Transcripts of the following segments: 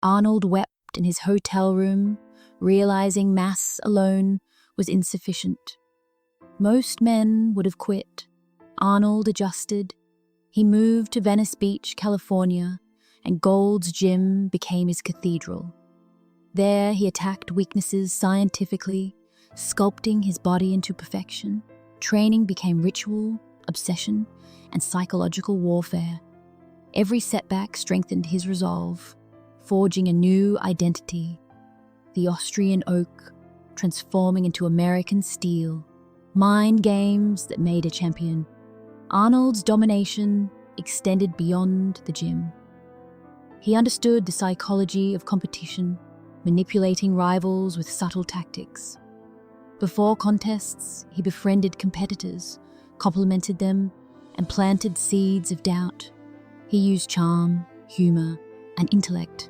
Arnold wept in his hotel room, realizing mass alone was insufficient. Most men would have quit. Arnold adjusted. He moved to Venice Beach, California, and Gold's Gym became his cathedral. There he attacked weaknesses scientifically, sculpting his body into perfection. Training became ritual, obsession, and psychological warfare. Every setback strengthened his resolve, forging a new identity, the Austrian oak, transforming into American steel. Mind games that made a champion. Arnold's domination extended beyond the gym. He understood the psychology of competition, manipulating rivals with subtle tactics. Before contests, he befriended competitors, complimented them, and planted seeds of doubt. He used charm, humor, and intellect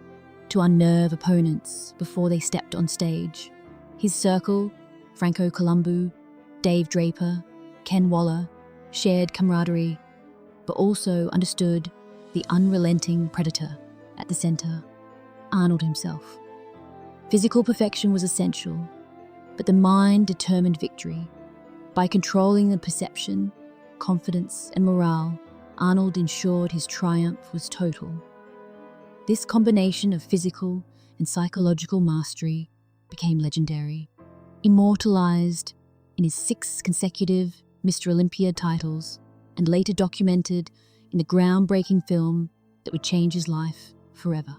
to unnerve opponents before they stepped on stage. His circle, Franco Columbu, Dave Draper, Ken Waller, shared camaraderie, but also understood the unrelenting predator at the center, Arnold himself. Physical perfection was essential, but the mind determined victory. By controlling the perception, confidence, and morale, Arnold ensured his triumph was total. This combination of physical and psychological mastery became legendary, immortalized in his 6 consecutive Mr. Olympia titles, and later documented in the groundbreaking film that would change his life forever.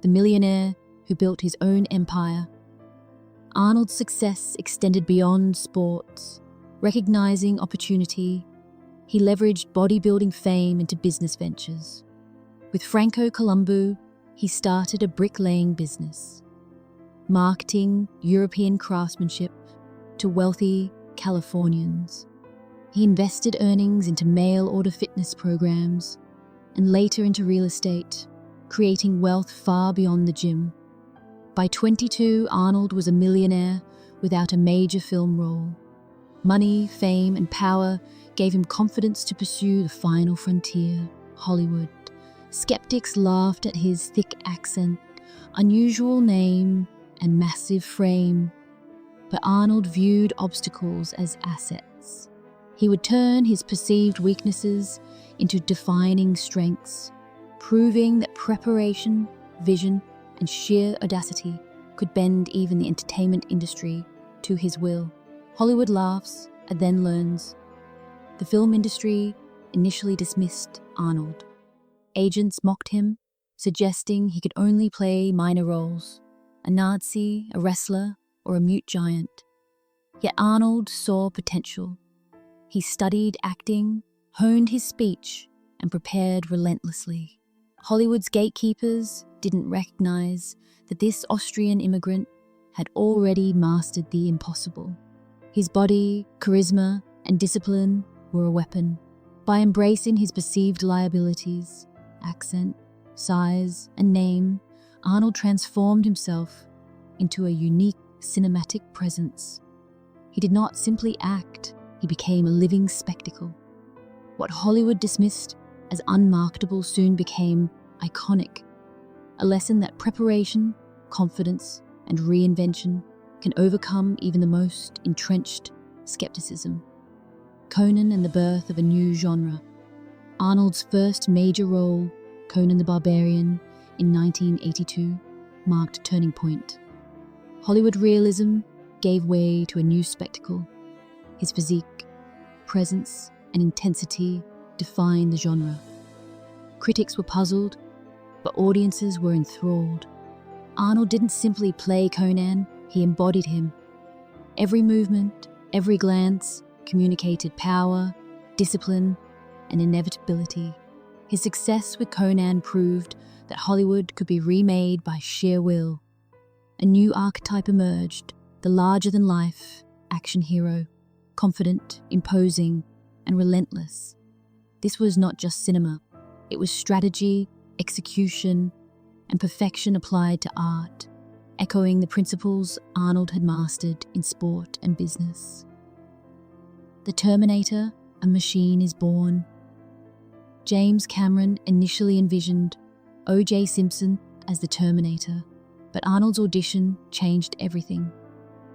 The millionaire who built his own empire. Arnold's success extended beyond sports. Recognizing opportunity, he leveraged bodybuilding fame into business ventures. With Franco Columbu, he started a bricklaying business, marketing European craftsmanship to wealthy Californians. He invested earnings into mail-order fitness programs and later into real estate, creating wealth far beyond the gym. By 22, Arnold was a millionaire without a major film role. Money, fame, and power gave him confidence to pursue the final frontier, Hollywood. Skeptics laughed at his thick accent, unusual name, and massive frame. But Arnold viewed obstacles as assets. He would turn his perceived weaknesses into defining strengths, proving that preparation, vision, and sheer audacity could bend even the entertainment industry to his will. Hollywood laughs and then learns. The film industry initially dismissed Arnold. Agents mocked him, suggesting he could only play minor roles, a Nazi, a wrestler, or a mute giant. Yet Arnold saw potential. He studied acting, honed his speech, and prepared relentlessly. Hollywood's gatekeepers didn't recognize that this Austrian immigrant had already mastered the impossible. His body, charisma, and discipline were a weapon. By embracing his perceived liabilities, accent, size, and name, Arnold transformed himself into a unique cinematic presence. He did not simply act, he became a living spectacle. What Hollywood dismissed as unmarketable soon became iconic, a lesson that preparation, confidence, and reinvention can overcome even the most entrenched skepticism. Conan and the birth of a new genre. Arnold's first major role, Conan the Barbarian, in 1982, marked a turning point. Hollywood realism gave way to a new spectacle. His physique, presence, and intensity defined the genre. Critics were puzzled, but audiences were enthralled. Arnold didn't simply play Conan, he embodied him. Every movement, every glance communicated power, discipline, and inevitability. His success with Conan proved that Hollywood could be remade by sheer will. A new archetype emerged, the larger-than-life action hero, confident, imposing, and relentless. This was not just cinema. It was strategy, execution, and perfection applied to art, echoing the principles Arnold had mastered in sport and business. The Terminator, a machine is born. James Cameron initially envisioned O.J. Simpson as the Terminator, but Arnold's audition changed everything.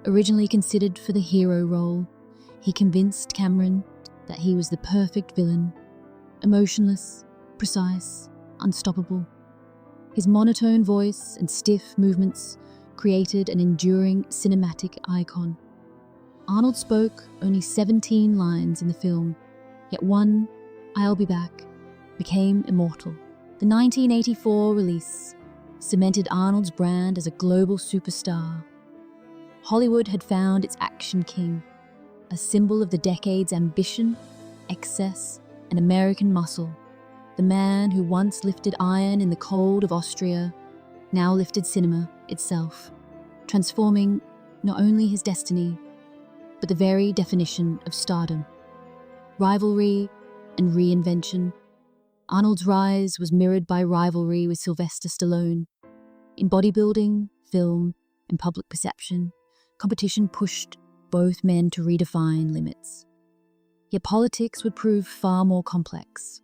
Originally considered for the hero role, he convinced Cameron that he was the perfect villain, emotionless, precise, unstoppable. His monotone voice and stiff movements created an enduring cinematic icon. Arnold spoke only 17 lines in the film, yet one, "I'll be back," became immortal. The 1984 release cemented Arnold's brand as a global superstar. Hollywood had found its action king, a symbol of the decade's ambition, excess, and American muscle. The man who once lifted iron in the cold of Austria now lifted cinema itself, transforming not only his destiny, but the very definition of stardom. Rivalry and reinvention. Arnold's rise was mirrored by rivalry with Sylvester Stallone. In bodybuilding, film, and public perception, competition pushed both men to redefine limits. Yet politics would prove far more complex.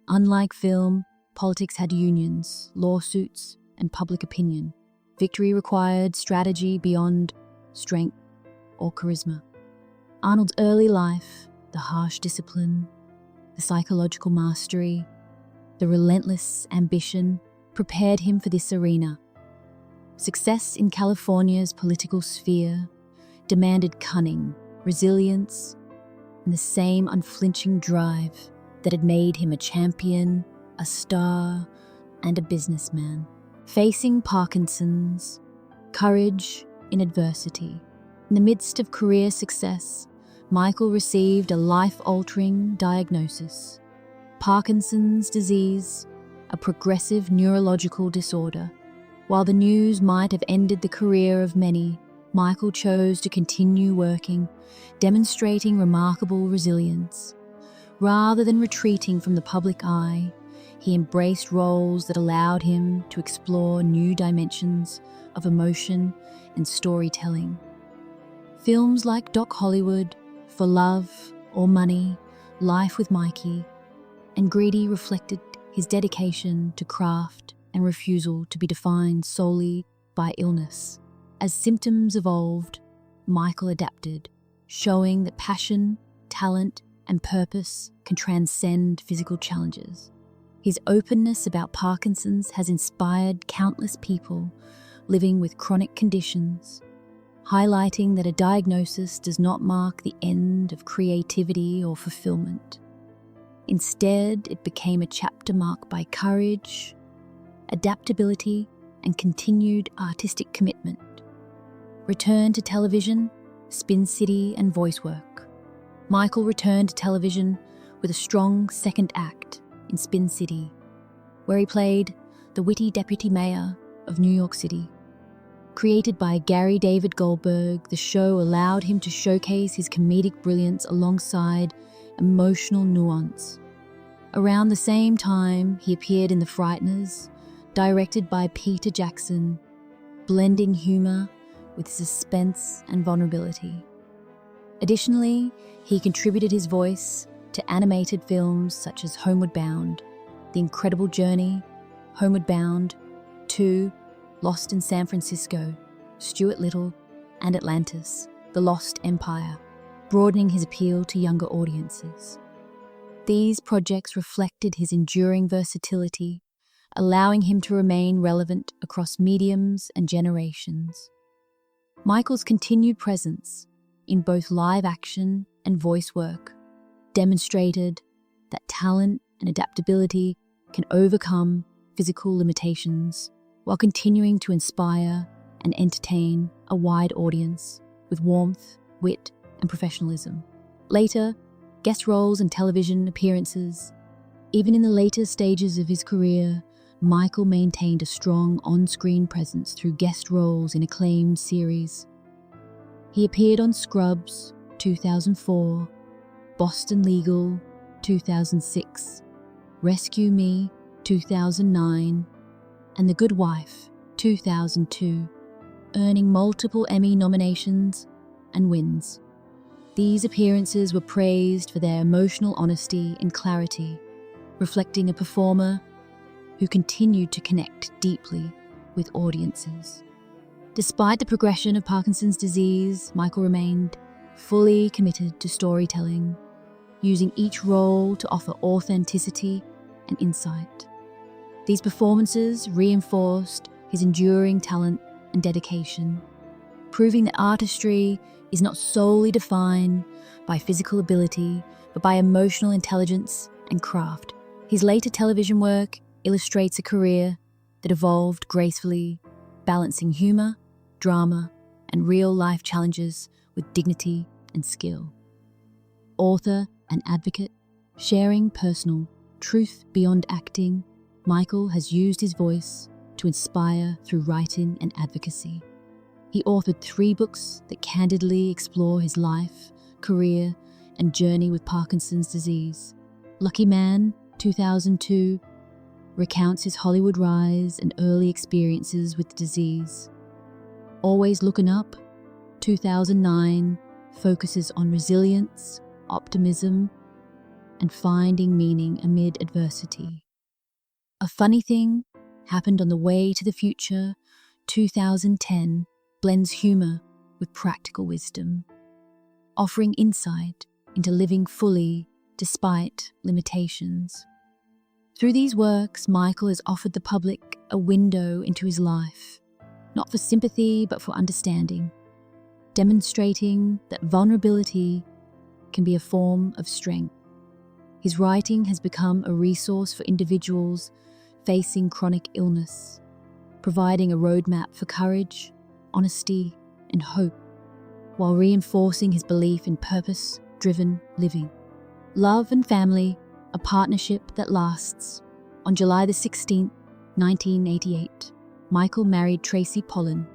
Unlike film, politics had unions, lawsuits, and public opinion. Victory required strategy beyond strength or charisma. Arnold's early life, the harsh discipline, the psychological mastery, the relentless ambition, prepared him for this arena. Success in California's political sphere demanded cunning, resilience, and the same unflinching drive that had made him a champion, a star, and a businessman. Facing Parkinson's, courage in adversity. In the midst of career success, Michael received a life-altering diagnosis: Parkinson's disease, a progressive neurological disorder. While the news might have ended the career of many, Michael chose to continue working, demonstrating remarkable resilience. Rather than retreating from the public eye, he embraced roles that allowed him to explore new dimensions of emotion and storytelling. Films like Doc Hollywood, For Love or Money, Life with Mikey, and Greedy reflected his dedication to craft and refusal to be defined solely by illness. As symptoms evolved, Michael adapted, showing that passion, talent, and purpose can transcend physical challenges. His openness about Parkinson's has inspired countless people living with chronic conditions, highlighting that a diagnosis does not mark the end of creativity or fulfillment. Instead, it became a chapter marked by courage, adaptability, and continued artistic commitment. Return to television, Spin City, and voice work. Michael returned to television with a strong second act in Spin City, where he played the witty deputy mayor of New York City. Created by Gary David Goldberg, the show allowed him to showcase his comedic brilliance alongside emotional nuance. Around the same time, he appeared in The Frighteners, directed by Peter Jackson, blending humor with suspense and vulnerability. Additionally, he contributed his voice to animated films such as Homeward Bound, The Incredible Journey, Homeward Bound, 2, Lost in San Francisco, Stuart Little, and Atlantis, The Lost Empire, broadening his appeal to younger audiences. These projects reflected his enduring versatility, allowing him to remain relevant across mediums and generations. Michael's continued presence in both live action and voice work demonstrated that talent and adaptability can overcome physical limitations while continuing to inspire and entertain a wide audience with warmth, wit, and professionalism. Later, guest roles and television appearances. Even in the later stages of his career, Michael maintained a strong on-screen presence through guest roles in acclaimed series. He appeared on Scrubs, 2004, Boston Legal, 2006, Rescue Me, 2009, and The Good Wife, 2002, earning multiple Emmy nominations and wins. These appearances were praised for their emotional honesty and clarity, reflecting a performer who continued to connect deeply with audiences. Despite the progression of Parkinson's disease, Michael remained fully committed to storytelling, using each role to offer authenticity and insight. These performances reinforced his enduring talent and dedication, proving that artistry is not solely defined by physical ability, but by emotional intelligence and craft. His later television work illustrates a career that evolved gracefully, balancing humor, drama, and real-life challenges with dignity and skill. Author and advocate, sharing personal truth beyond acting, Michael has used his voice to inspire through writing and advocacy. He authored 3 books that candidly explore his life, career, and journey with Parkinson's disease. Lucky Man, 2002, recounts his Hollywood rise and early experiences with the disease. Always Looking Up, 2009, focuses on resilience, optimism, and finding meaning amid adversity. A Funny Thing Happened on the Way to the Future, 2010, blends humor with practical wisdom, offering insight into living fully despite limitations. Through these works, Michael has offered the public a window into his life, not for sympathy but for understanding, demonstrating that vulnerability can be a form of strength. His writing has become a resource for individuals facing chronic illness, providing a roadmap for courage, honesty, and hope, while reinforcing his belief in purpose-driven living. Love and Family, a partnership that lasts. On July the 16th, 1988, Michael married Tracy Pollan,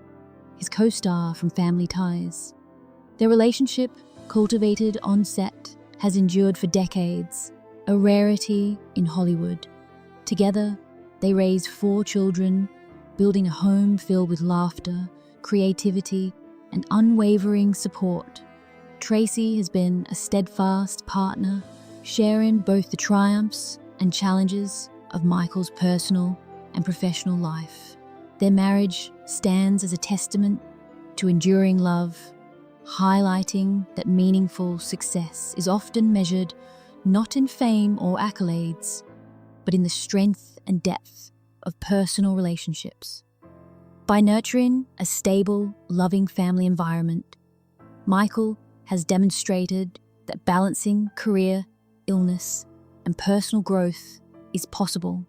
his co-star from Family Ties. Their relationship, cultivated on set, has endured for decades, a rarity in Hollywood. Together, they raised 4 children, building a home filled with laughter, creativity, and unwavering support. Tracy has been a steadfast partner, sharing both the triumphs and challenges of Michael's personal and professional life. Their marriage stands as a testament to enduring love, highlighting that meaningful success is often measured not in fame or accolades, but in the strength and depth of personal relationships. By nurturing a stable, loving family environment, Michael has demonstrated that balancing career, illness, and personal growth is possible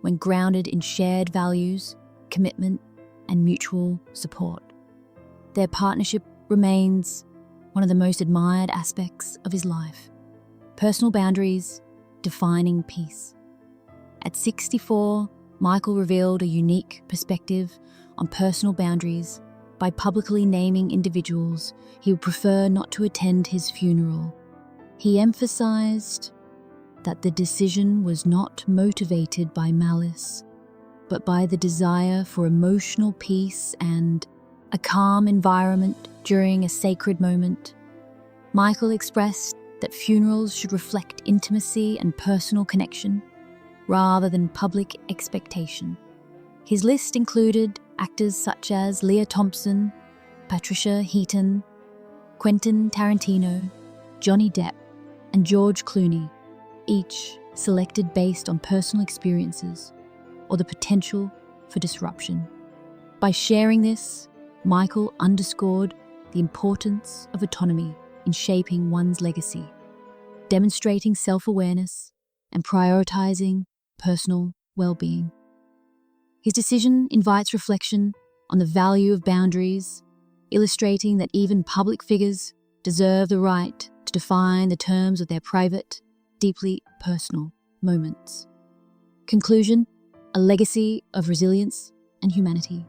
when grounded in shared values, commitment, and mutual support. Their partnership remains one of the most admired aspects of his life. Personal boundaries defining peace. At 64, Michael revealed a unique perspective on personal boundaries by publicly naming individuals he would prefer not to attend his funeral. He emphasized that the decision was not motivated by malice, but by the desire for emotional peace and a calm environment during a sacred moment. Michael expressed that funerals should reflect intimacy and personal connection, rather than public expectation. His list included actors such as Lea Thompson, Patricia Heaton, Quentin Tarantino, Johnny Depp, and George Clooney, each selected based on personal experiences or the potential for disruption. By sharing this, Michael underscored the importance of autonomy in shaping one's legacy, demonstrating self-awareness and prioritizing personal well-being. His decision invites reflection on the value of boundaries, illustrating that even public figures deserve the right to define the terms of their private, deeply personal moments. Conclusion: a legacy of resilience and humanity.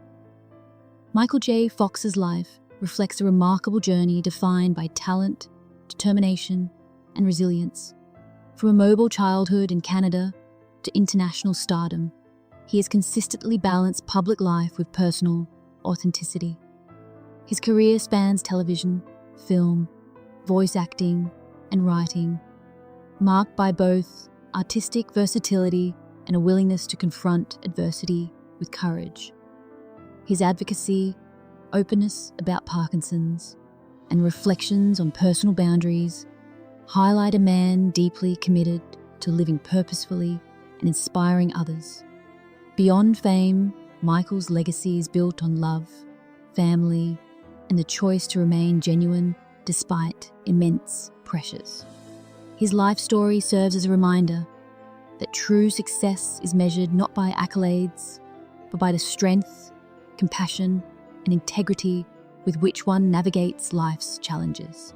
Michael J. Fox's life reflects a remarkable journey defined by talent, determination, and resilience. From a mobile childhood in Canada to international stardom, he has consistently balanced public life with personal authenticity. His career spans television, film, voice acting, and writing, marked by both artistic versatility and a willingness to confront adversity with courage. His advocacy, openness about Parkinson's, and reflections on personal boundaries highlight a man deeply committed to living purposefully and inspiring others. Beyond fame, Michael's legacy is built on love, family, and the choice to remain genuine despite immense pressures. His life story serves as a reminder that true success is measured not by accolades, but by the strength, compassion, and integrity with which one navigates life's challenges.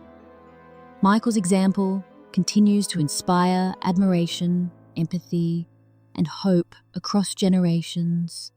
Michael's example continues to inspire admiration, empathy, and hope across generations,